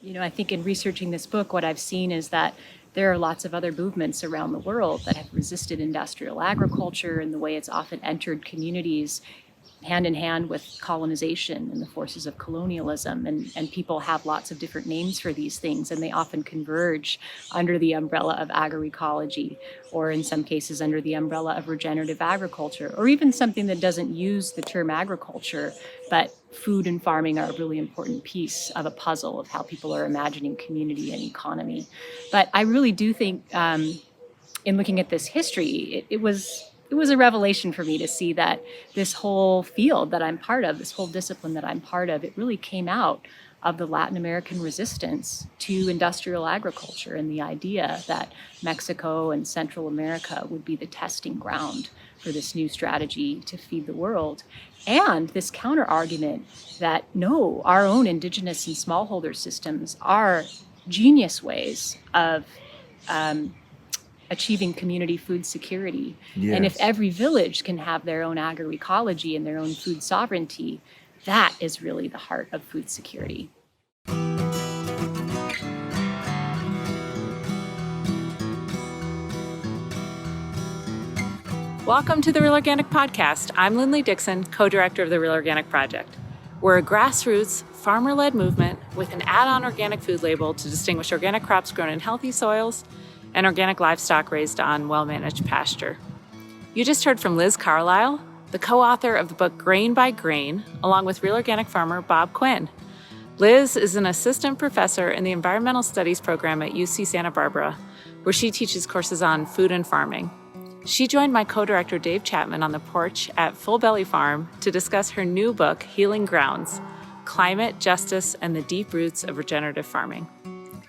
I think in researching this book, what I've seen is that there are lots of other movements around the world that have resisted industrial agriculture and the way it's often entered communities hand in hand with colonization and the forces of colonialism. And people have lots of different names for these things, and they often converge under the umbrella of agroecology, or in some cases under the umbrella of regenerative agriculture, or even something that doesn't use the term agriculture, but food and farming are a really important piece of a puzzle of how people are imagining community and economy. But I really do think in looking at this history, it was a revelation for me to see that this whole field that I'm part of, this whole discipline that I'm part of, it really came out of the Latin American resistance to industrial agriculture and the idea that Mexico and Central America would be the testing ground for this new strategy to feed the world. And this counter argument that no, our own indigenous and smallholder systems are genius ways of achieving community food security. Yes. And if every village can have their own agroecology and their own food sovereignty, that is really the heart of food security. Welcome to the Real Organic Podcast. I'm Lindley Dixon, co-director of the Real Organic Project. We're a grassroots, farmer-led movement with an add-on organic food label to distinguish organic crops grown in healthy soils and organic livestock raised on well-managed pasture. You just heard from Liz Carlisle, the co-author of the book Grain by Grain, along with Real Organic farmer Bob Quinn. Liz is an assistant professor in the Environmental Studies program at UC Santa Barbara, where she teaches courses on food and farming. She joined my co-director Dave Chapman on the porch at Full Belly Farm to discuss her new book, Healing Grounds: Climate, Justice, and the Deep Roots of Regenerative Farming.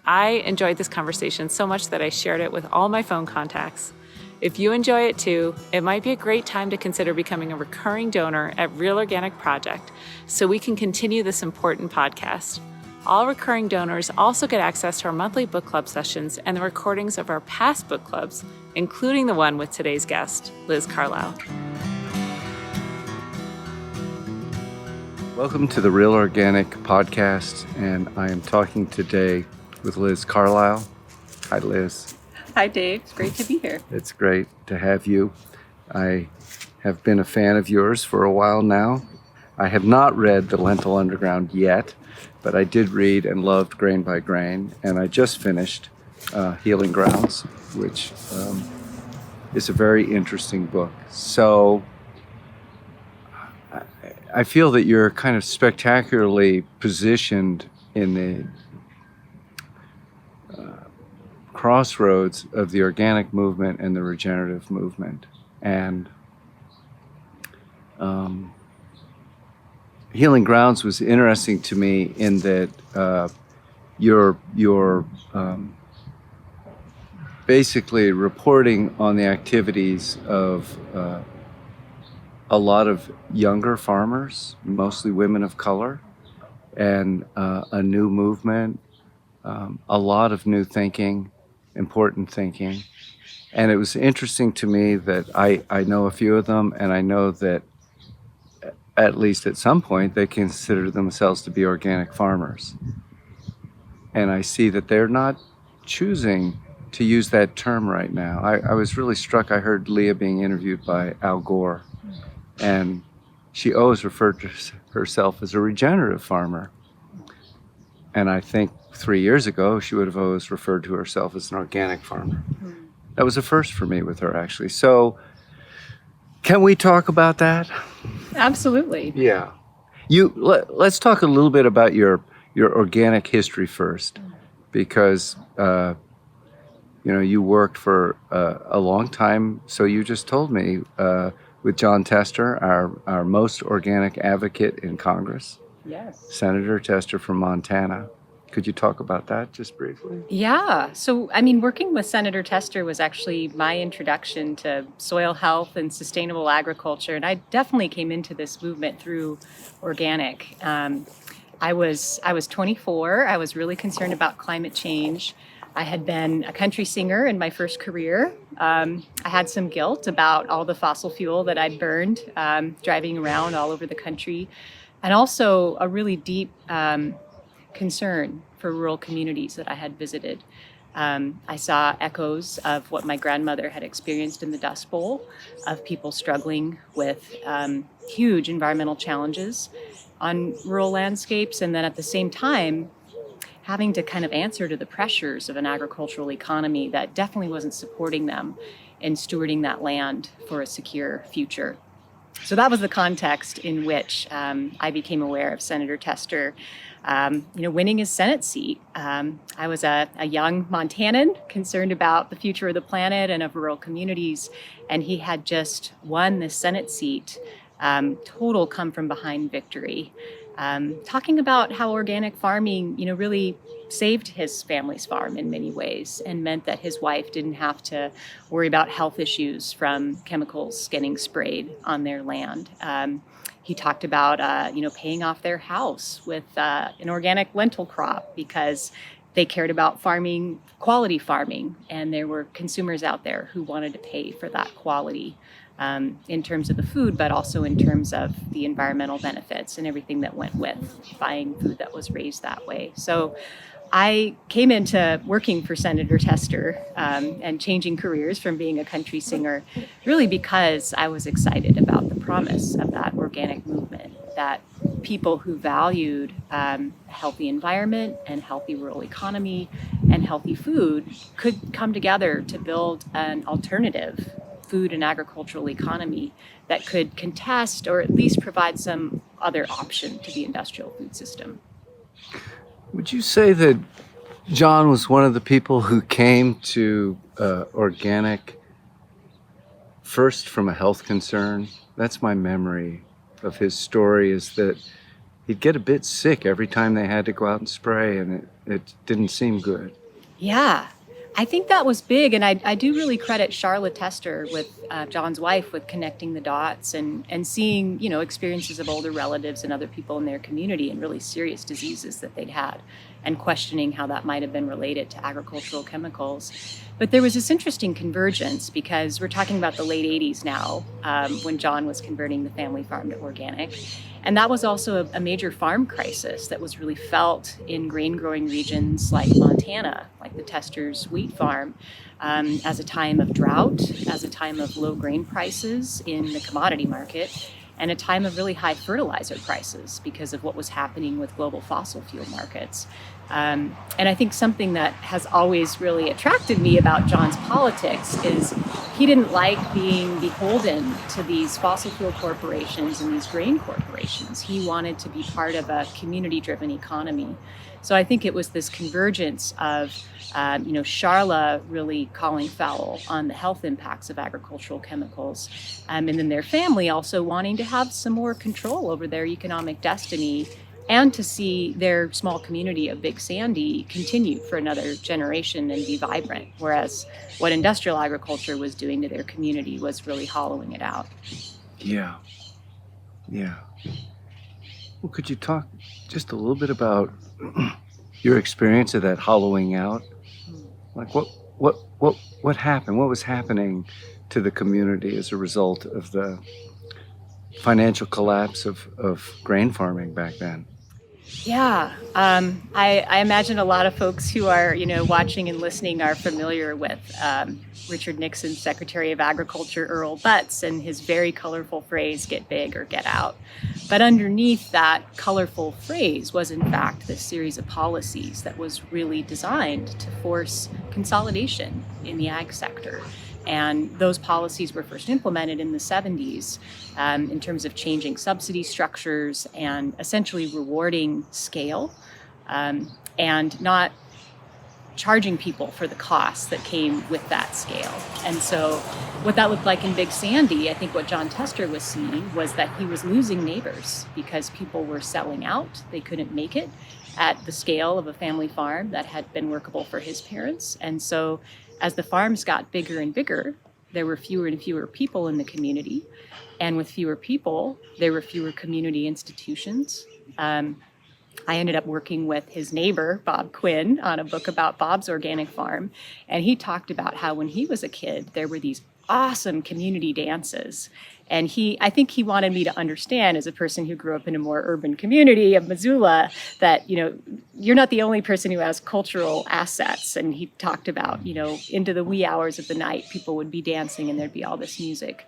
I enjoyed this conversation so much that I shared it with all my phone contacts. If you enjoy it too, it might be a great time to consider becoming a recurring donor at Real Organic Project so we can continue this important podcast. All recurring donors also get access to our monthly book club sessions and the recordings of our past book clubs, including the one with today's guest, Liz Carlisle. Welcome to the Real Organic Podcast, and I am talking today with Liz Carlisle. Hi, Liz. Hi, Dave. It's great to be here. It's great to have you. I have been a fan of yours for a while now. I have not read The Lentil Underground yet, but I did read and loved Grain by Grain, and I just finished Healing Grounds, which is a very interesting book. So I feel that you're kind of spectacularly positioned in the crossroads of the organic movement and the regenerative movement. And Healing Grounds was interesting to me in that you're basically reporting on the activities of a lot of younger farmers, mostly women of color, and a new movement, a lot of new thinking, important thinking. And it was interesting to me that I know a few of them, and I know that at least at some point they consider themselves to be organic farmers. And I see that they're not choosing to use that term right now. I was really struck. I heard Leah being interviewed by Al Gore, and she always referred to herself as a regenerative farmer. And I think 3 years ago, she would have always referred to herself as an organic farmer. That was a first for me with her, actually. So can we talk about that? Absolutely. Yeah. Let's talk a little bit about your organic history first, because you worked for a long time. So you just told me with John Tester, our most organic advocate in Congress. Yes. Senator Tester from Montana. Could you talk about that just briefly? Yeah. So, working with Senator Tester was actually my introduction to soil health and sustainable agriculture. And I definitely came into this movement through organic. I was 24. I was really concerned about climate change. I had been a country singer in my first career. I had some guilt about all the fossil fuel that I'd burned driving around all over the country. And also a really deep concern for rural communities that I had visited. I saw echoes of what my grandmother had experienced in the Dust Bowl, of people struggling with huge environmental challenges on rural landscapes, and then at the same time, having to kind of answer to the pressures of an agricultural economy that definitely wasn't supporting them in stewarding that land for a secure future. So that was the context in which I became aware of Senator Tester, winning his Senate seat. I was a young Montanan concerned about the future of the planet and of rural communities, and he had just won the Senate seat, total come from behind victory. Talking about how organic farming, really saved his family's farm in many ways and meant that his wife didn't have to worry about health issues from chemicals getting sprayed on their land. He talked about, paying off their house with an organic lentil crop because they cared about farming, quality farming, and there were consumers out there who wanted to pay for that quality. In terms of the food, but also in terms of the environmental benefits and everything that went with buying food that was raised that way. So I came into working for Senator Tester and changing careers from being a country singer really because I was excited about the promise of that organic movement, that people who valued a healthy environment and healthy rural economy and healthy food could come together to build an alternative food and agricultural economy that could contest or at least provide some other option to the industrial food system. Would you say that John was one of the people who came to organic first from a health concern? That's my memory of his story, is that he'd get a bit sick every time they had to go out and spray, and it didn't seem good. Yeah, I think that was big, and I do really credit Charlotte Tester with John's wife with connecting the dots and seeing, experiences of older relatives and other people in their community and really serious diseases that they'd had and questioning how that might have been related to agricultural chemicals. But there was this interesting convergence because we're talking about the late 80s now when John was converting the family farm to organic. And that was also a major farm crisis that was really felt in grain growing regions like Montana, like the Tester's wheat farm, as a time of drought, as a time of low grain prices in the commodity market, and a time of really high fertilizer prices because of what was happening with global fossil fuel markets. And I think something that has always really attracted me about John's politics is he didn't like being beholden to these fossil fuel corporations and these grain corporations. He wanted to be part of a community-driven economy. So I think it was this convergence of, Charla really calling foul on the health impacts of agricultural chemicals, and then their family also wanting to have some more control over their economic destiny and to see their small community of Big Sandy continue for another generation and be vibrant, whereas what industrial agriculture was doing to their community was really hollowing it out. Yeah. Well, could you talk just a little bit about your experience of that hollowing out? Like what happened? What was happening to the community as a result of the financial collapse of grain farming back then? Yeah, I imagine a lot of folks who are, watching and listening are familiar with Richard Nixon's Secretary of Agriculture, Earl Butz, and his very colorful phrase, "Get big or get out." But underneath that colorful phrase was, in fact, this series of policies that was really designed to force consolidation in the ag sector. And those policies were first implemented in the 70s in terms of changing subsidy structures and essentially rewarding scale and not charging people for the costs that came with that scale. And so what that looked like in Big Sandy, I think what John Tester was seeing was that he was losing neighbors because people were selling out. They couldn't make it at the scale of a family farm that had been workable for his parents. And so as the farms got bigger and bigger, there were fewer and fewer people in the community. And with fewer people, there were fewer community institutions. I ended up working with his neighbor, Bob Quinn, on a book about Bob's organic farm. And he talked about how when he was a kid, there were these awesome community dances. And I think he wanted me to understand, as a person who grew up in a more urban community of Missoula, that, you're not the only person who has cultural assets. And he talked about, into the wee hours of the night, people would be dancing and there'd be all this music.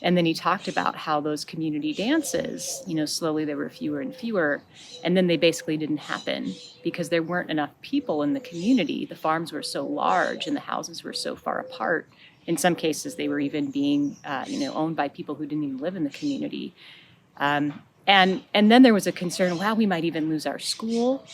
And then he talked about how those community dances, slowly there were fewer and fewer. And then they basically didn't happen because there weren't enough people in the community. The farms were so large and the houses were so far apart. In some cases, they were even being, owned by people who didn't even live in the community. And then there was a concern, we might even lose our school.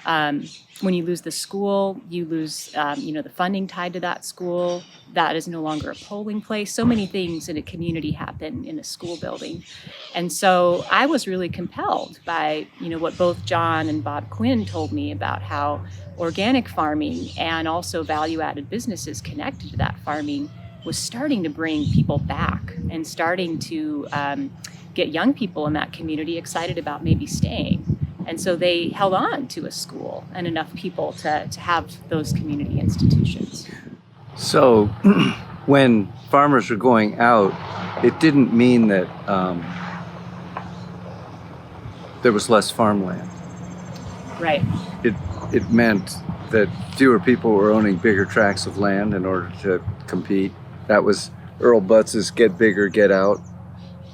When you lose the school, you lose, the funding tied to that school. That is no longer a polling place. So many things in a community happen in a school building. And so I was really compelled by, what both John and Bob Quinn told me about how organic farming and also value-added businesses connected to that farming was starting to bring people back and starting to get young people in that community excited about maybe staying. And so they held on to a school and enough people to have those community institutions. So when farmers were going out, it didn't mean that there was less farmland. Right. It meant that fewer people were owning bigger tracts of land in order to compete. That was Earl Butz's get bigger, get out.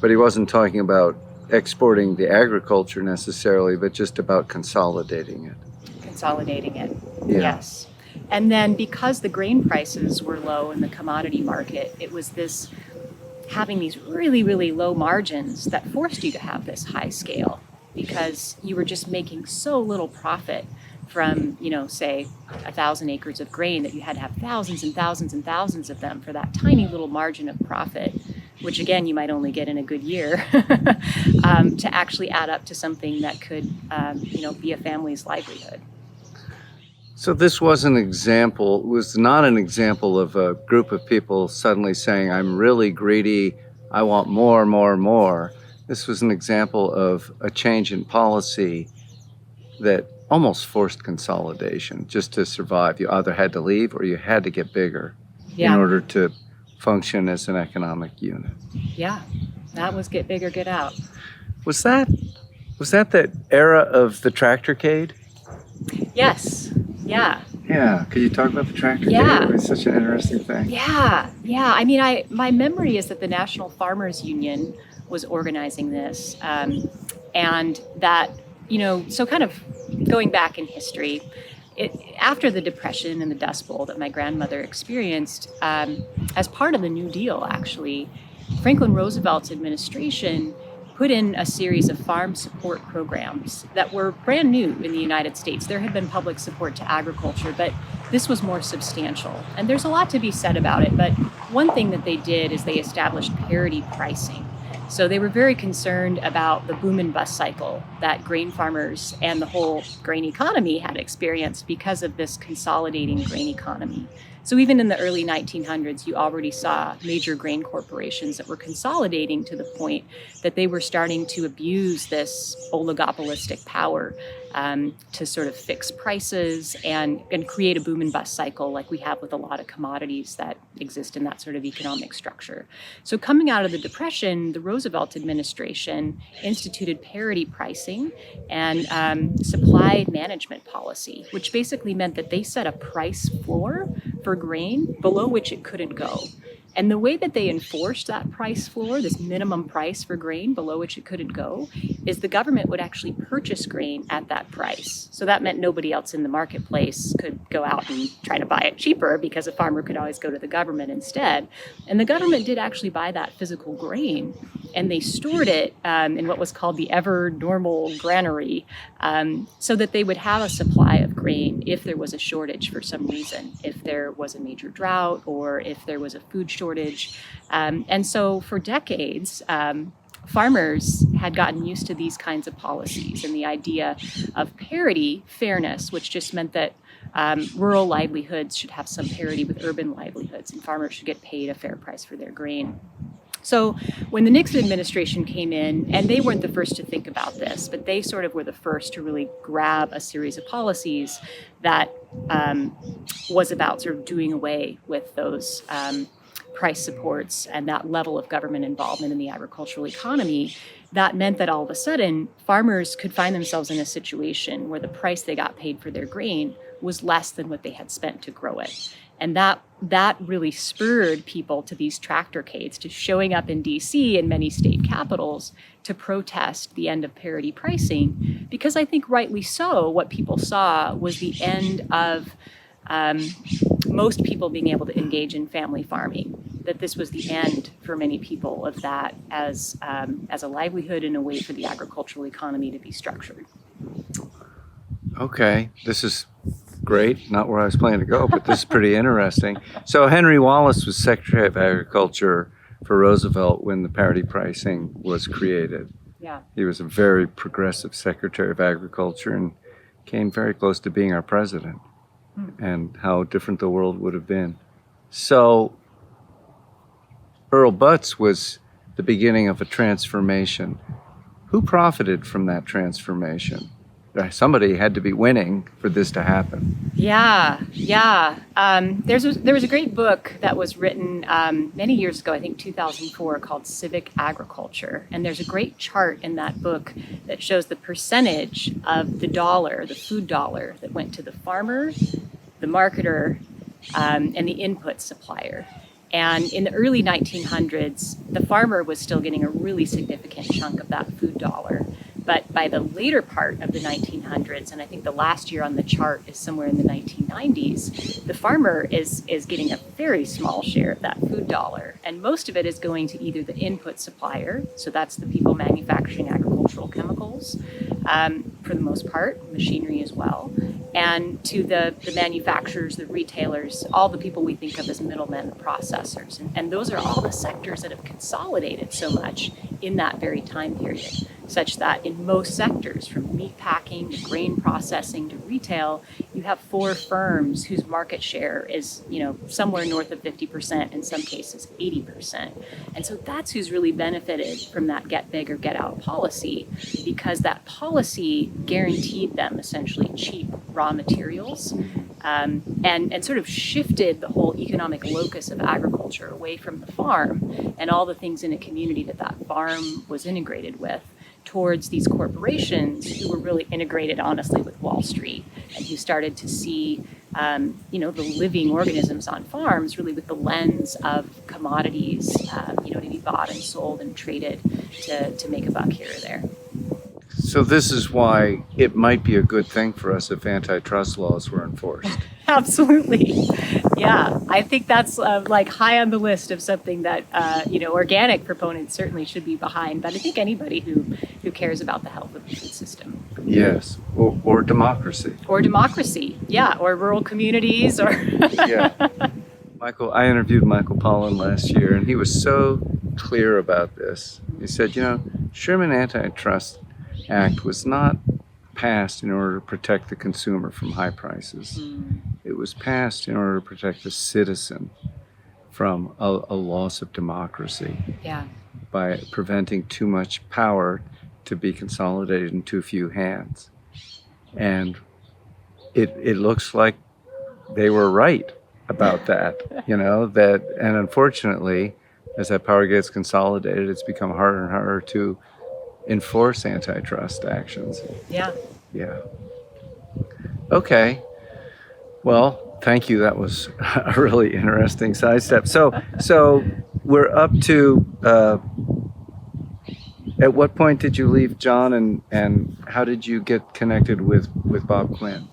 But he wasn't talking about exporting the agriculture necessarily, but just about consolidating it. Consolidating it, Yeah. Yes. And then because the grain prices were low in the commodity market, it was this having these really, really low margins that forced you to have this high scale because you were just making so little profit from, say 1,000 acres of grain that you had to have thousands and thousands and thousands of them for that tiny little margin of profit, which again, you might only get in a good year, to actually add up to something that could, be a family's livelihood. So this was not an example of a group of people suddenly saying, I'm really greedy, I want more, more, more. This was an example of a change in policy that almost forced consolidation just to survive. You either had to leave or you had to get bigger in order to function as an economic unit. Yeah, that was get bigger, get out. Was that era of the tractorcade? Yes, yeah. Yeah, could you talk about the tractorcade? Yeah. It was such an interesting thing. Yeah. I mean, my memory is that the National Farmers Union was organizing this, and that, so kind of going back in history, after the Depression and the Dust Bowl that my grandmother experienced, as part of the New Deal, actually, Franklin Roosevelt's administration put in a series of farm support programs that were brand new in the United States. There had been public support to agriculture, but this was more substantial. And there's a lot to be said about it, but one thing that they did is they established parity pricing. So they were very concerned about the boom and bust cycle that grain farmers and the whole grain economy had experienced because of this consolidating grain economy. So even in the early 1900s, you already saw major grain corporations that were consolidating to the point that they were starting to abuse this oligopolistic power to sort of fix prices and create a boom and bust cycle like we have with a lot of commodities that exist in that sort of economic structure. So coming out of the Depression, the Roosevelt administration instituted parity pricing and supply management policy, which basically meant that they set a price floor for grain below which it couldn't go. And the way that they enforced that price floor, this minimum price for grain below which it couldn't go, is the government would actually purchase grain at that price. So that meant nobody else in the marketplace could go out and try to buy it cheaper because a farmer could always go to the government instead. And the government did actually buy that physical grain, and they stored it in what was called the ever normal granary, so that they would have a supply of grain if there was a shortage for some reason, if there was a major drought or if there was a food shortage. And so for decades, farmers had gotten used to these kinds of policies and the idea of parity, fairness, which just meant that rural livelihoods should have some parity with urban livelihoods and farmers should get paid a fair price for their grain. So when the Nixon administration came in, and they weren't the first to think about this, but they sort of were the first to really grab a series of policies that was about sort of doing away with those price supports and that level of government involvement in the agricultural economy, that meant that all of a sudden farmers could find themselves in a situation where the price they got paid for their grain was less than what they had spent to grow it. And that really spurred people to these tractorcades, to showing up in DC and many state capitals to protest the end of parity pricing, because I think rightly so, what people saw was the end of most people being able to engage in family farming, that this was the end for many people of that as a livelihood and a way for the agricultural economy to be structured. Okay, this is great. Not where I was planning to go, but this is pretty interesting. So Henry Wallace was Secretary of Agriculture for Roosevelt when the parity pricing was created. Yeah. He was a very progressive Secretary of Agriculture and came very close to being our president, and how different the world would have been. So Earl Butz was the beginning of a transformation. Who profited from that transformation? Somebody had to be winning for this to happen. Yeah. There was a great book that was written many years ago, I think 2004, called Civic Agriculture. And there's a great chart in that book that shows the percentage of the dollar, the food dollar, that went to the farmer, the marketer, and the input supplier. And in the early 1900s, the farmer was still getting a really significant chunk of that food dollar. But by the later part of the 1900s, and I think the last year on the chart is somewhere in the 1990s, the farmer is getting a very small share of that food dollar. And most of it is going to either the input supplier, so that's the people manufacturing agricultural chemicals, for the most part, machinery as well, and to the manufacturers, the retailers, all the people we think of as middlemen, the processors. And those are all the sectors that have consolidated so much in that very time period, such that in most sectors, from meat packing to grain processing to retail, you have 4 firms whose market share is, somewhere north of 50%, in some cases 80%. And so that's who's really benefited from that get big or get out policy, because that policy guaranteed them essentially cheap raw materials, and sort of shifted the whole economic locus of agriculture away from the farm and all the things in a community that farm was integrated with, towards these corporations who were really integrated, honestly, with Wall Street, and who started to see, the living organisms on farms really with the lens of commodities, to be bought and sold and traded to make a buck here or there. So this is why it might be a good thing for us if antitrust laws were enforced. Absolutely. Yeah, I think that's high on the list of something that, organic proponents certainly should be behind, but I think anybody who cares about the health of the food system. Yes, or democracy. Or democracy, yeah, or rural communities, or... Yeah. I interviewed Michael Pollan last year, and he was so clear about this. He said, Sherman Antitrust Act was not passed in order to protect the consumer from high prices. It was passed in order to protect the citizen from a loss of democracy. Yeah. By preventing too much power to be consolidated in too few hands. And it looks like they were right about that, and unfortunately, as that power gets consolidated, it's become harder and harder to enforce antitrust actions. Yeah. Yeah. Okay. Well, thank you. That was a really interesting sidestep. So we're up to, at what point did you leave John, and how did you get connected with Bob Quinn?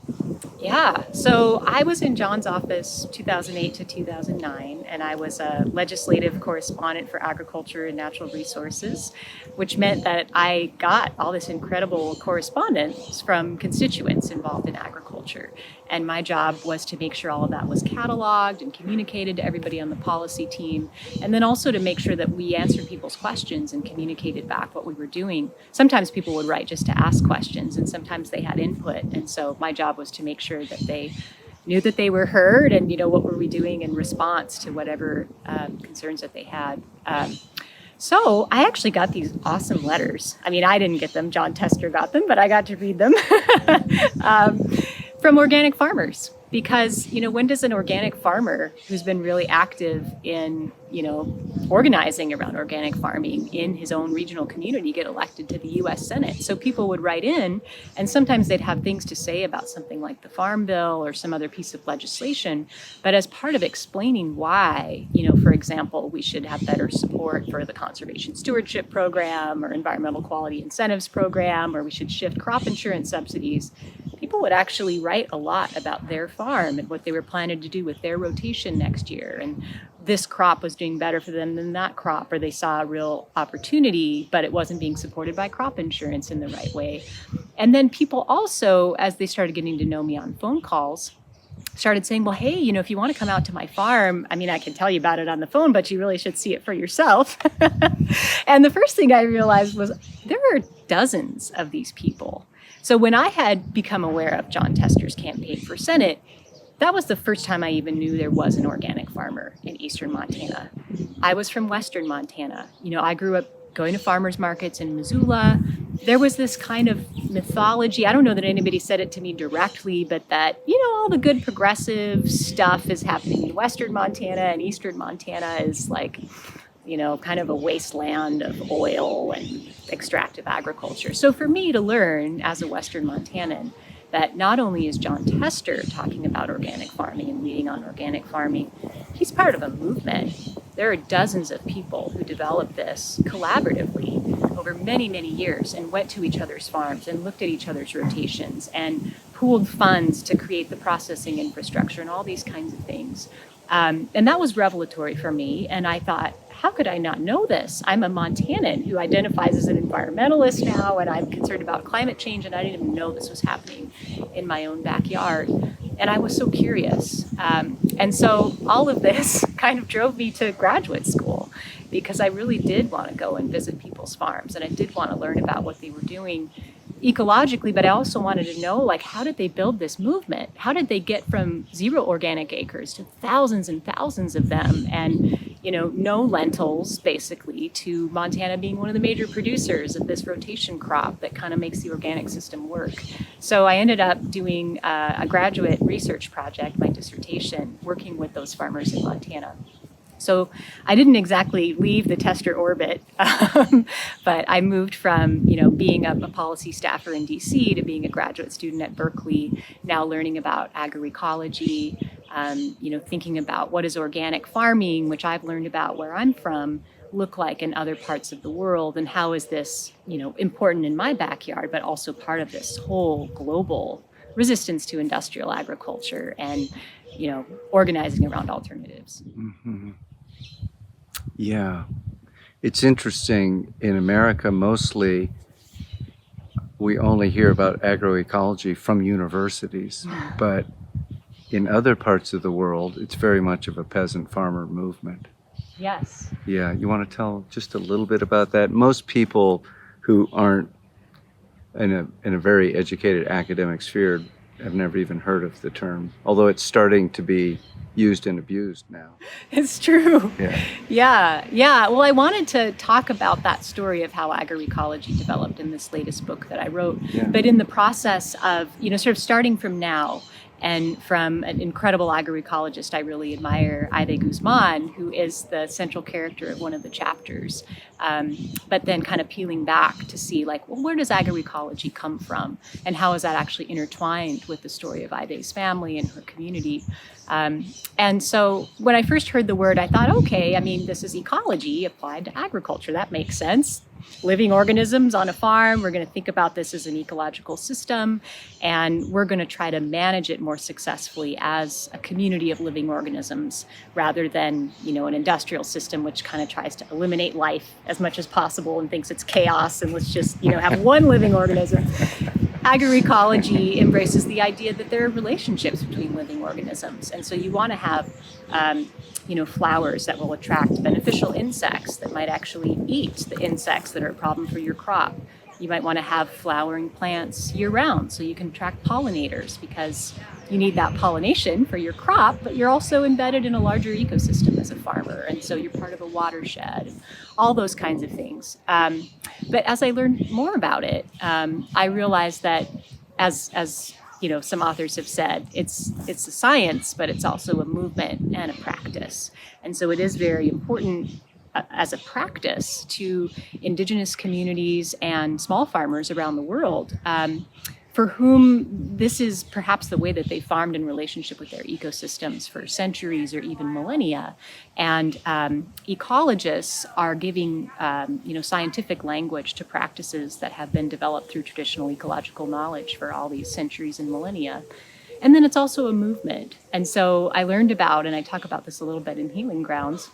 Yeah, so I was in John's office 2008 to 2009, and I was a legislative correspondent for agriculture and natural resources, which meant that I got all this incredible correspondence from constituents involved in agriculture. And my job was to make sure all of that was cataloged and communicated to everybody on the policy team, and then also to make sure that we answered people's questions and communicated back what we were doing. Sometimes people would write just to ask questions, and sometimes they had input. And so my job was to make sure that they knew that they were heard, and what were we doing in response to whatever concerns that they had. So I actually got these awesome letters. I mean, I didn't get them. John Tester got them, but I got to read them. From organic farmers because, when does an organic farmer who's been really active in, organizing around organic farming in his own regional community get elected to the US Senate? So people would write in, and sometimes they'd have things to say about something like the Farm Bill or some other piece of legislation. But as part of explaining why, for example, we should have better support for the Conservation Stewardship Program or Environmental Quality Incentives Program, or we should shift crop insurance subsidies, people would actually write a lot about their farm and what they were planning to do with their rotation next year. And this crop was doing better for them than that crop, or they saw a real opportunity, but it wasn't being supported by crop insurance in the right way. And then people also, as they started getting to know me on phone calls, started saying, well, hey, if you want to come out to my farm, I can tell you about it on the phone, but you really should see it for yourself. And the first thing I realized was there are dozens of these people. So when I had become aware of Jon Tester's campaign for Senate, that was the first time I even knew there was an organic farmer in eastern Montana. I was from western Montana. I grew up going to farmers markets in Missoula. There was this kind of mythology. I don't know that anybody said it to me directly, but that, all the good progressive stuff is happening in western Montana, and eastern Montana is like, kind of a wasteland of oil and extractive agriculture. So for me to learn as a western Montanan that not only is Jon Tester talking about organic farming and leading on organic farming, he's part of a movement. There are dozens of people who developed this collaboratively over many, many years and went to each other's farms and looked at each other's rotations and pooled funds to create the processing infrastructure and all these kinds of things. And that was revelatory for me. And I thought, how could I not know this? I'm a Montanan who identifies as an environmentalist now, and I'm concerned about climate change, and I didn't even know this was happening in my own backyard. And I was so curious. And so all of this kind of drove me to graduate school, because I really did want to go and visit people's farms, and I did want to learn about what they were doing ecologically, but I also wanted to know, how did they build this movement? How did they get from 0 organic acres to thousands and thousands of them, and no lentils, basically, to Montana being one of the major producers of this rotation crop that kind of makes the organic system work. So I ended up doing a graduate research project, my dissertation, working with those farmers in Montana. So I didn't exactly leave the Tester orbit, but I moved from, being a policy staffer in DC to being a graduate student at Berkeley, now learning about agroecology, thinking about what is organic farming, which I've learned about where I'm from, look like in other parts of the world, and how is this, important in my backyard, but also part of this whole global resistance to industrial agriculture and, organizing around alternatives. Mm-hmm. Yeah. It's interesting. In America, mostly, we only hear about agroecology from universities, but in other parts of the world, it's very much of a peasant farmer movement. Yes. Yeah. You want to tell just a little bit about that? Most people who aren't in a very educated academic sphere have never even heard of the term, although it's starting to be used and abused now. It's true. Yeah. Yeah. Well, I wanted to talk about that story of how agroecology developed in this latest book that I wrote. Yeah. But in the process of, sort of starting from now, and from an incredible agroecologist I really admire, Aide Guzman, who is the central character of one of the chapters, but then kind of peeling back to see, where does agroecology come from? And how is that actually intertwined with the story of Aide's family and her community? And so when I first heard the word, I thought, okay, this is ecology applied to agriculture. That makes sense. Living organisms on a farm, we're going to think about this as an ecological system, and we're going to try to manage it more successfully as a community of living organisms rather than, an industrial system which kind of tries to eliminate life as much as possible and thinks it's chaos and let's just, have one living organism. Agroecology embraces the idea that there are relationships between living organisms, and so you want to have flowers that will attract beneficial insects that might actually eat the insects that are a problem for your crop. You might want to have flowering plants year-round so you can attract pollinators, because you need that pollination for your crop, but you're also embedded in a larger ecosystem as a farmer, and so you're part of a watershed, and all those kinds of things. But as I learned more about it, I realized that as some authors have said, it's a science, but it's also a movement and a practice. And so it is very important as a practice to indigenous communities and small farmers around the world, for whom this is perhaps the way that they farmed in relationship with their ecosystems for centuries or even millennia. And ecologists are giving scientific language to practices that have been developed through traditional ecological knowledge for all these centuries and millennia. And then it's also a movement. And so I learned about, and I talk about this a little bit in Healing Grounds,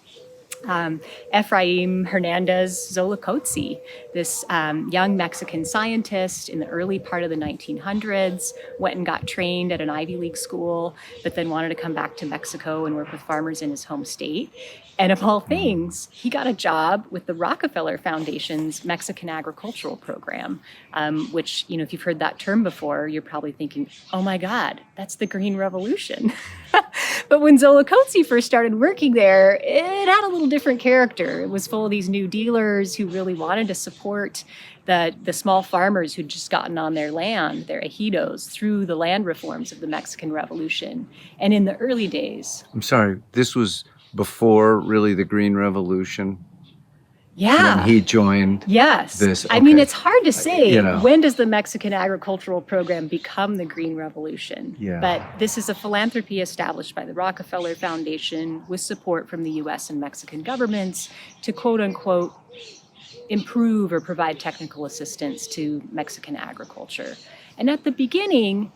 Efraim Hernandez Zolocotzi, this young Mexican scientist in the early part of the 1900s, went and got trained at an Ivy League school, but then wanted to come back to Mexico and work with farmers in his home state. And of all things, he got a job with the Rockefeller Foundation's Mexican agricultural program, which, if you've heard that term before, you're probably thinking, oh my God, that's the Green Revolution. But when Zolocotzi first started working there, it had a little different character. It was full of these new dealers who really wanted to support the small farmers who'd just gotten on their land, their ejidos, through the land reforms of the Mexican Revolution. And in the early days... I'm sorry, this was before really the Green Revolution? Yeah. When he joined Yes. this? I mean, it's hard to say, know. when does the Mexican agricultural program become the Green Revolution? Yeah. But this is a philanthropy established by the Rockefeller Foundation with support from the US and Mexican governments to quote unquote improve or provide technical assistance to Mexican agriculture. And at the beginning,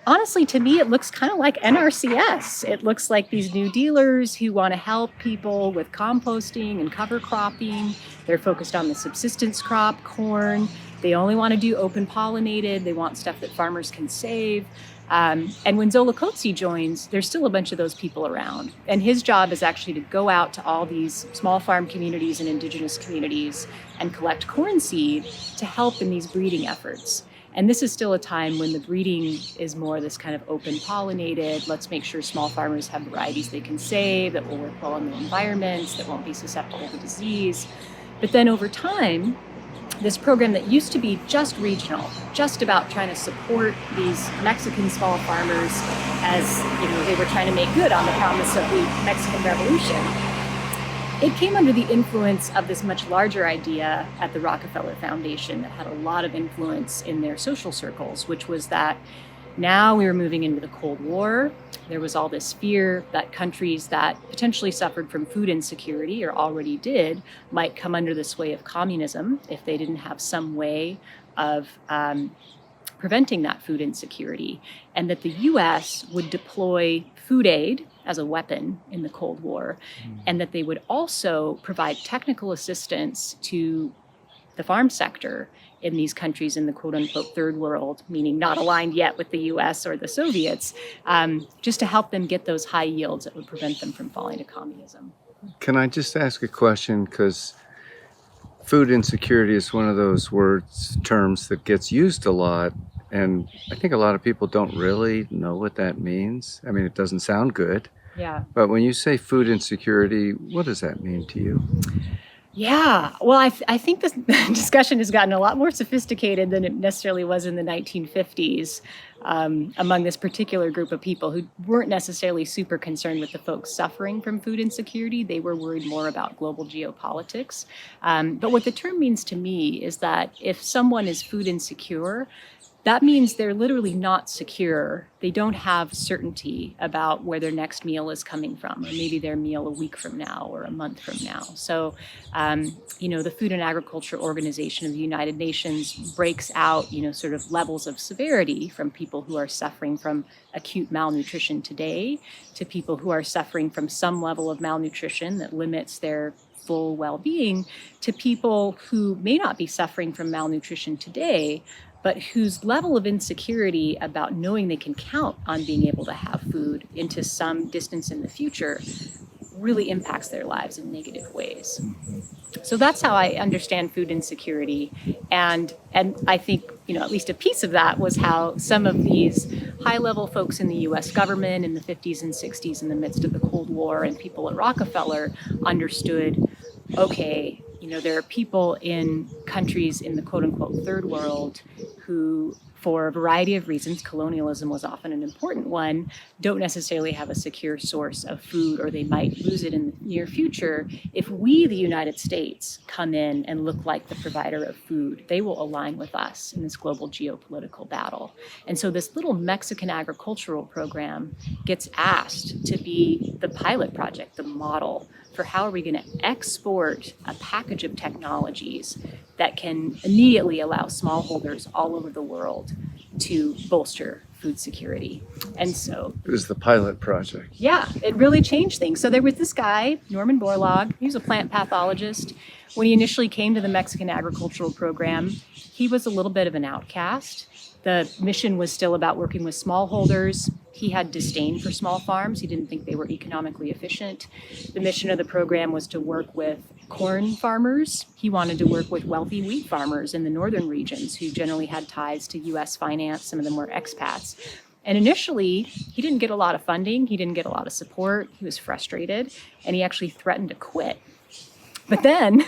honestly, to me, it looks kind of like NRCS. It looks like these new dealers who want to help people with composting and cover cropping. They're focused on the subsistence crop, corn. They only want to do open pollinated. They want stuff that farmers can save. And when Zolocotzi joins, there's still a bunch of those people around. And his job is actually to go out to all these small farm communities and indigenous communities and collect corn seed to help in these breeding efforts. And this is still a time when the breeding is more this kind of open pollinated, let's make sure small farmers have varieties they can save, that will work well in the environments, that won't be susceptible to disease. But then over time, this program that used to be just regional, just about trying to support these Mexican small farmers as they were trying to make good on the promise of the Mexican Revolution, it came under the influence of this much larger idea at the Rockefeller Foundation that had a lot of influence in their social circles, which was that now we were moving into the Cold War. There was all this fear that countries that potentially suffered from food insecurity or already did might come under the sway of communism if they didn't have some way of preventing that food insecurity, and that the US would deploy food aid as a weapon in the Cold War, and that they would also provide technical assistance to the farm sector in these countries in the quote-unquote third world, meaning not aligned yet with the US or the Soviets, just to help them get those high yields that would prevent them from falling to communism. Can I just ask a question? Because food insecurity is one of those terms that gets used a lot, and I think a lot of people don't really know what that means. I mean, it doesn't sound good. Yeah. But when you say food insecurity, what does that mean to you? Yeah, well, I think this discussion has gotten a lot more sophisticated than it necessarily was in the 1950s among this particular group of people who weren't necessarily super concerned with the folks suffering from food insecurity. They were worried more about global geopolitics. But what the term means to me is that if someone is food insecure, that means they're literally not secure. They don't have certainty about where their next meal is coming from, or maybe their meal a week from now or a month from now. So, the Food and Agriculture Organization of the United Nations breaks out, sort of levels of severity from people who are suffering from acute malnutrition today to people who are suffering from some level of malnutrition that limits their full well-being to people who may not be suffering from malnutrition today, but whose level of insecurity about knowing they can count on being able to have food into some distance in the future really impacts their lives in negative ways. So that's how I understand food insecurity. And I think, at least a piece of that was how some of these high-level folks in the US government in the 50s and 60s in the midst of the Cold War and people at Rockefeller understood, okay, there are people in countries in the quote-unquote third world who for a variety of reasons, colonialism was often an important one, don't necessarily have a secure source of food, or they might lose it in the near future. If we, the United States, come in and look like the provider of food, they will align with us in this global geopolitical battle. And so this little Mexican agricultural program gets asked to be the pilot project, the model for how are we going to export a package of technologies that can immediately allow smallholders all over the world to bolster food security. And so It was the pilot project. yeah, it really changed things. So there was this guy, Norman Borlaug, he was a plant pathologist. When he initially came to the Mexican agricultural program, he was a little bit of an outcast. The mission was still about working with smallholders. He had disdain for small farms. He didn't think they were economically efficient. The mission of the program was to work with corn farmers. He wanted to work with wealthy wheat farmers in the northern regions who generally had ties to US finance. Some of them were expats. And initially, he didn't get a lot of funding. He didn't get a lot of support. He was frustrated, and he actually threatened to quit. But then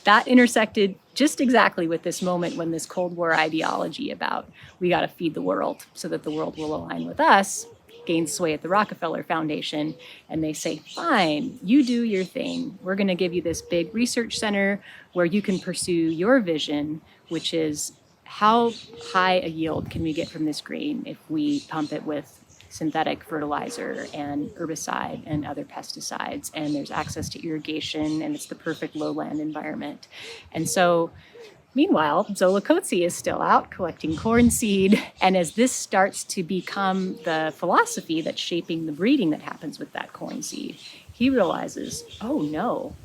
that intersected just exactly with this moment when this Cold War ideology about we got to feed the world so that the world will align with us gains sway at the Rockefeller Foundation. And they say, fine, you do your thing. We're going to give you this big research center where you can pursue your vision, which is how high a yield can we get from this grain if we pump it with synthetic fertilizer and herbicide and other pesticides, and there's access to irrigation, and it's the perfect lowland environment. And so meanwhile, Zola Coetzee is still out collecting corn seed, and as this starts to become the philosophy that's shaping the breeding that happens with that corn seed, he realizes, oh no,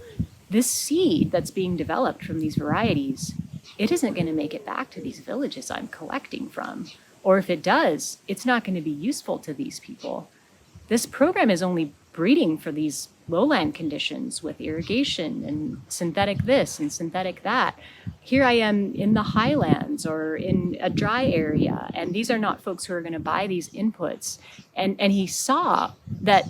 this seed that's being developed from these varieties, it isn't going to make it back to these villages I'm collecting from. Or if it does, it's not going to be useful to these people. This program is only breeding for these lowland conditions with irrigation and synthetic this and synthetic that. Here I am in the highlands or in a dry area, and these are not folks who are going to buy these inputs. And he saw that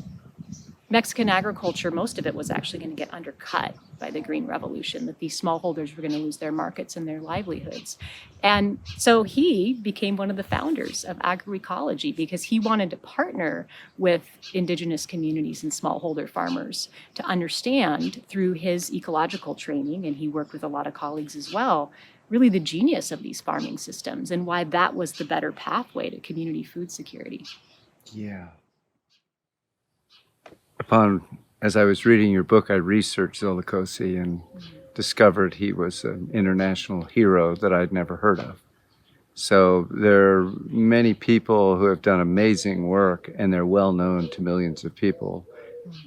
Mexican agriculture, most of it was actually going to get undercut by the Green Revolution, that these smallholders were going to lose their markets and their livelihoods. And so he became one of the founders of agroecology because he wanted to partner with indigenous communities and smallholder farmers to understand through his ecological training, and he worked with a lot of colleagues as well, really the genius of these farming systems and why that was the better pathway to community food security. Yeah. As I was reading your book, I researched Zola Coetzee and discovered he was an international hero that I'd never heard of. So there are many people who have done amazing work, and they're well known to millions of people,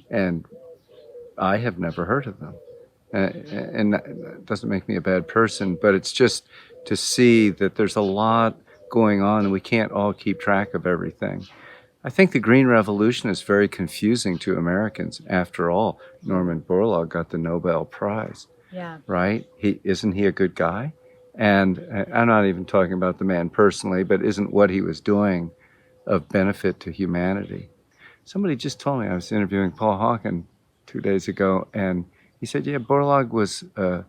and I have never heard of them. And that doesn't make me a bad person, but it's just to see that there's a lot going on, and we can't all keep track of everything. I think the Green Revolution is very confusing to Americans. After all, Norman Borlaug got the Nobel Prize, Yeah. right? Isn't he a good guy? And I'm not even talking about the man personally, but isn't what he was doing of benefit to humanity? Somebody just told me, I was interviewing Paul Hawken 2 days ago, and he said, yeah, Borlaug was a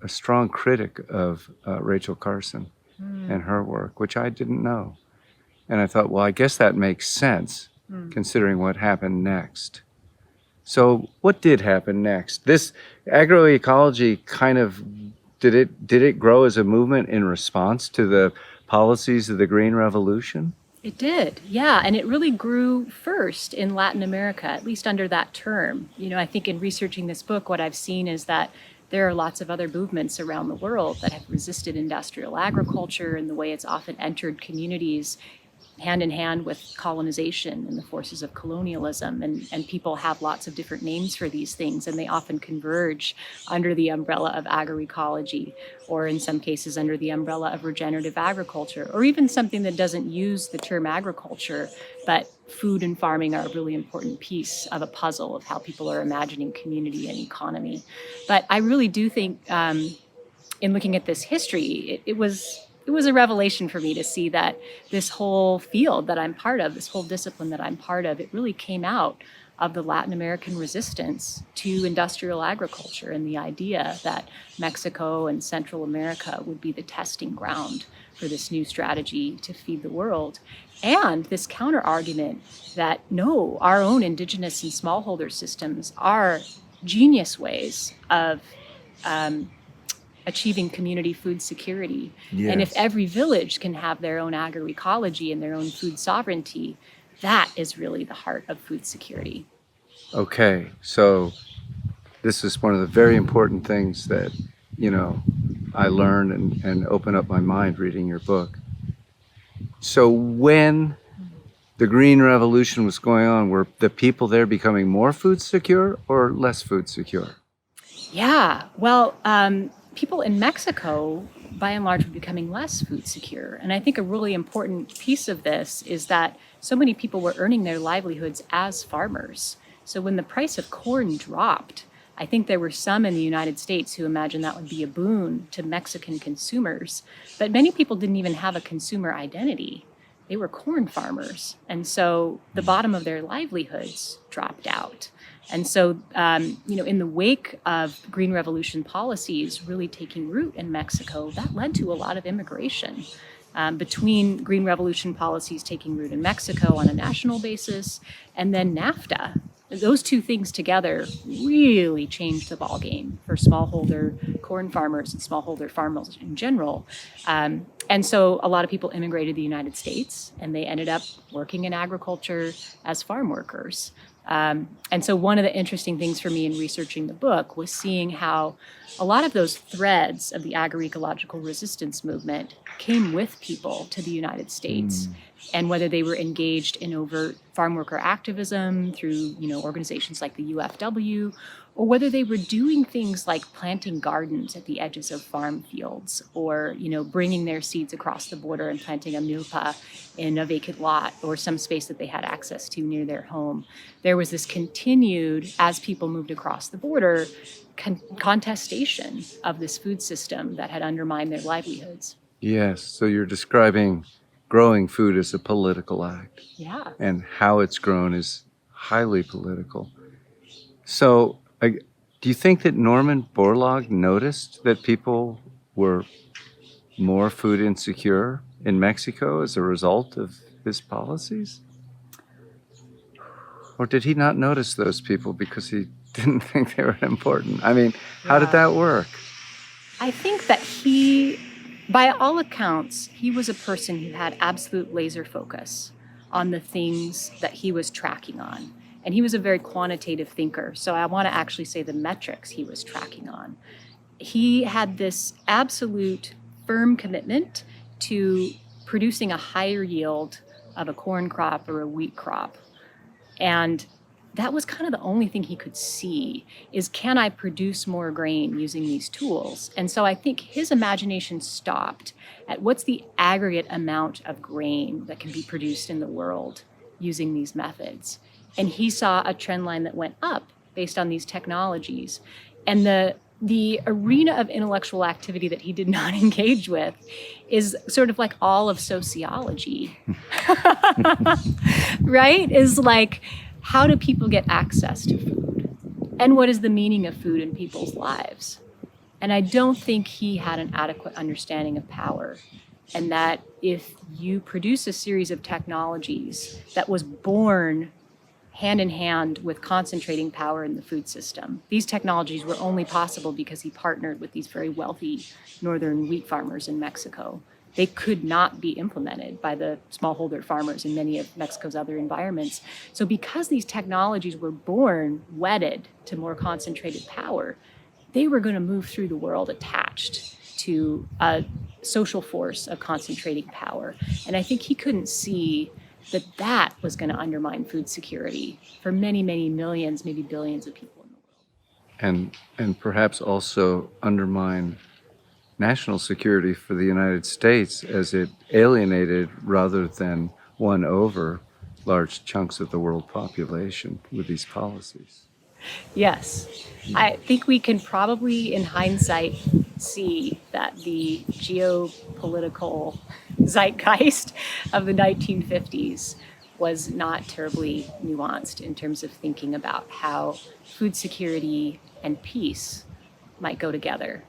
strong critic of Rachel Carson and her work, which I didn't know. And I thought, well, I guess that makes sense, considering what happened next. So what did happen next? This agroecology kind of, did it grow as a movement in response to the policies of the Green Revolution? It did, yeah, and it really grew first in Latin America, at least under that term. You know, I think in researching this book, what I've seen is that there are lots of other movements around the world that have resisted industrial agriculture and the way it's often entered communities hand in hand with colonization and the forces of colonialism. And people have lots of different names for these things, and they often converge under the umbrella of agroecology, or in some cases under the umbrella of regenerative agriculture, or even something that doesn't use the term agriculture, but food and farming are a really important piece of a puzzle of how people are imagining community and economy. But I really do think in looking at this history, it was a revelation for me to see that this whole field that I'm part of, this whole discipline that I'm part of, it really came out of the Latin American resistance to industrial agriculture and the idea that Mexico and Central America would be the testing ground for this new strategy to feed the world. And this counter argument that no, our own indigenous and smallholder systems are genius ways of achieving community food security. And if Yes. every village can have their own agroecology and their own food sovereignty, that is really the heart of food security. Okay, so this is one of the very important things that, I learned and opened up my mind reading your book. So when the Green Revolution was going on, were the people there becoming more food secure or less food secure? Yeah, well, people in Mexico, by and large, were becoming less food secure. And I think a really important piece of this is that so many people were earning their livelihoods as farmers. So when the price of corn dropped, I think there were some in the United States who imagined that would be a boon to Mexican consumers. But many people didn't even have a consumer identity. They were corn farmers. And so the bottom of their livelihoods dropped out. And so, in the wake of Green Revolution policies really taking root in Mexico, that led to a lot of immigration. Between Green Revolution policies taking root in Mexico on a national basis and then NAFTA, those two things together really changed the ballgame for smallholder corn farmers and smallholder farmers in general. And so a lot of people immigrated to the United States and they ended up working in agriculture as farm workers. And so one of the interesting things for me in researching the book was seeing how a lot of those threads of the agroecological resistance movement came with people to the United States, and whether they were engaged in overt farm worker activism through, organizations like the UFW, or whether they were doing things like planting gardens at the edges of farm fields, or, bringing their seeds across the border and planting a milpa in a vacant lot or some space that they had access to near their home. There was this continued, as people moved across the border, contestation of this food system that had undermined their livelihoods. Yes, so you're describing growing food as a political act. Yeah. And how it's grown is highly political. So do you think that Norman Borlaug noticed that people were more food insecure in Mexico as a result of his policies? Or did he not notice those people because he didn't think they were important? I mean, how did that work? I think that by all accounts, he was a person who had absolute laser focus on the things that he was tracking on. And he was a very quantitative thinker. So I want to actually say the metrics he was tracking on. He had this absolute firm commitment to producing a higher yield of a corn crop or a wheat crop. And that was kind of the only thing he could see is, can I produce more grain using these tools? And so I think his imagination stopped at what's the aggregate amount of grain that can be produced in the world using these methods. And he saw a trend line that went up based on these technologies. And the arena of intellectual activity that he did not engage with is sort of like all of sociology, right? Is like, how do people get access to food? And what is the meaning of food in people's lives? And I don't think he had an adequate understanding of power. And that if you produce a series of technologies that was born hand in hand with concentrating power in the food system, these technologies were only possible because he partnered with these very wealthy northern wheat farmers in Mexico. They could not be implemented by the smallholder farmers in many of Mexico's other environments. So because these technologies were born wedded to more concentrated power, they were going to move through the world attached to a social force of concentrating power. And I think he couldn't see that that was going to undermine food security for many, many millions, maybe billions of people in the world. And perhaps also undermine national security for the United States as it alienated rather than won over large chunks of the world population with these policies. Yes. I think we can probably, in hindsight, see that the geopolitical zeitgeist of the 1950s was not terribly nuanced in terms of thinking about how food security and peace might go together.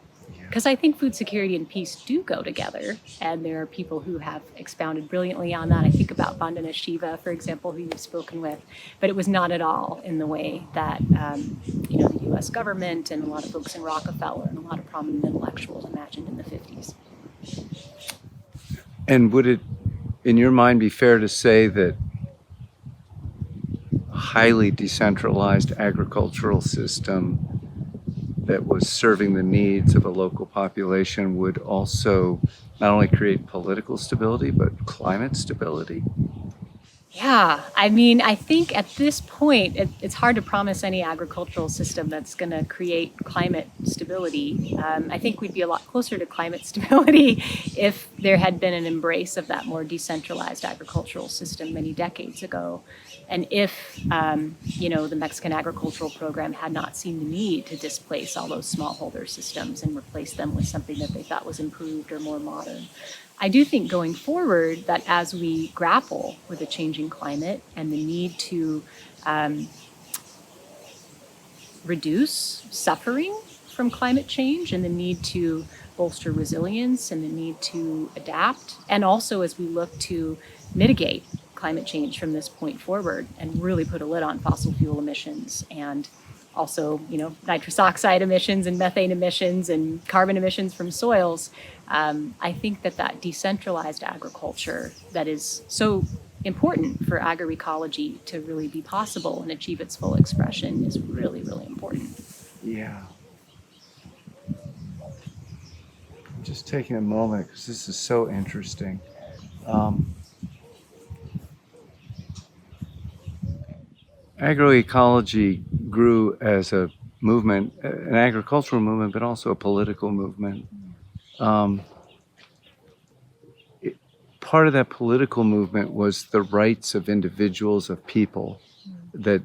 because I think food security and peace do go together. And there are people who have expounded brilliantly on that. I think about Vandana Shiva, for example, who you've spoken with. But it was not at all in the way that the U.S. government and a lot of folks in Rockefeller and a lot of prominent intellectuals imagined in the 50s. And would it, in your mind, be fair to say that a highly decentralized agricultural system that was serving the needs of a local population would also not only create political stability, but climate stability? Yeah, I mean, I think at this point, it's hard to promise any agricultural system that's going to create climate stability. I think we'd be a lot closer to climate stability if there had been an embrace of that more decentralized agricultural system many decades ago. And if, the Mexican agricultural program had not seen the need to displace all those smallholder systems and replace them with something that they thought was improved or more modern. I do think going forward that as we grapple with a changing climate and the need to reduce suffering from climate change and the need to bolster resilience and the need to adapt, and also as we look to mitigate climate change from this point forward and really put a lid on fossil fuel emissions and also, nitrous oxide emissions and methane emissions and carbon emissions from soils. I think that decentralized agriculture that is so important for agroecology to really be possible and achieve its full expression is really, really important. Yeah. I'm just taking a moment because this is so interesting. Agroecology grew as a movement, an agricultural movement, but also a political movement. Part of that political movement was the rights of individuals, of people, that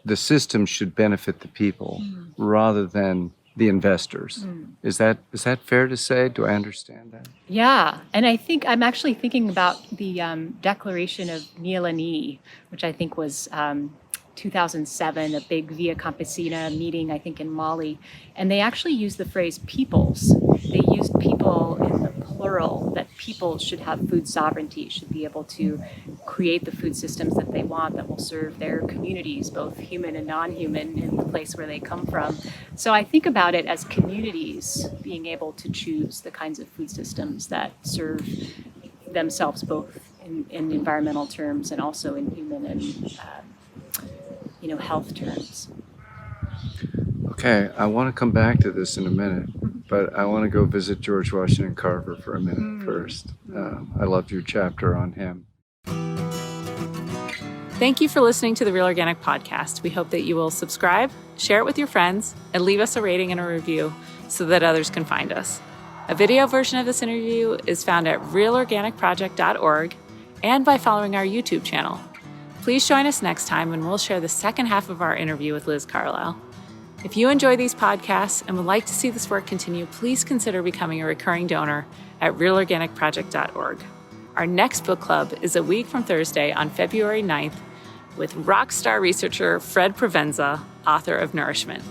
the system should benefit the people rather than the investors. Is that fair to say? Do I understand that? Yeah, and I think I'm actually thinking about the Declaration of Nielani, which I think was 2007, a big Via Campesina meeting, I think in Mali, and they actually used the phrase peoples. They used people in the plural, that people should have food sovereignty, should be able to create the food systems that they want that will serve their communities, both human and non-human, in the place where they come from. So I think about it as communities being able to choose the kinds of food systems that serve themselves both in environmental terms and also in human and health terms. Okay, I want to come back to this in a minute, but I want to go visit George Washington Carver for a minute first. I loved your chapter on him. Thank you for listening to the Real Organic Podcast. We hope that you will subscribe, share it with your friends, and leave us a rating and a review so that others can find us. A video version of this interview is found at realorganicproject.org and by following our YouTube channel. Please join us next time when we'll share the second half of our interview with Liz Carlisle. If you enjoy these podcasts and would like to see this work continue, please consider becoming a recurring donor at realorganicproject.org. Our next book club is a week from Thursday on February 9th with rock star researcher Fred Provenza, author of Nourishment.